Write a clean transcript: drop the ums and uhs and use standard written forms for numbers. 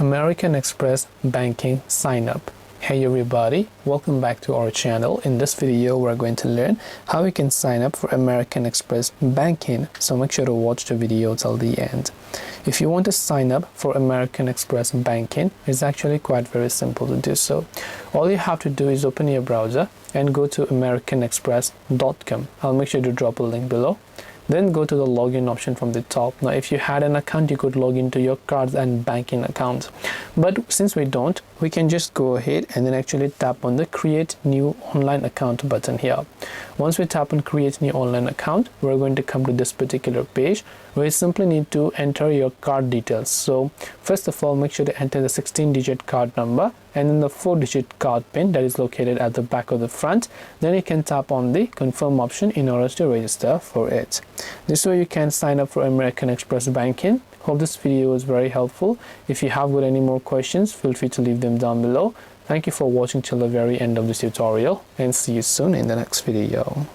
American Express banking sign up. Hey everybody, welcome back to our channel. In this video we're going to learn how you can sign up for American Express banking, so make sure to watch the video till the end. If you want to sign up for American Express banking, it's actually quite very simple to do so. All you have to do is open your browser and go to americanexpress.com. I'll make sure to drop a link below. Then go to the login option from the top. Now if you had an account, you could log into your cards and banking account, but since we don't, we can just go ahead and then actually tap on the create new online account button here. Once we tap on create new online account, we're going to come to this particular page where you simply need to enter your card details. So first of all, make sure to enter the 16-digit card number and then the 4-digit card pin that is located at the back of the front. Then you can tap on the confirm option in order to register for it. This way you can sign up for American Express banking. Hope this video was very helpful. If you have got any more questions, feel free to leave them down below. Thank you for watching till the very end of this tutorial, and see you soon in the next video.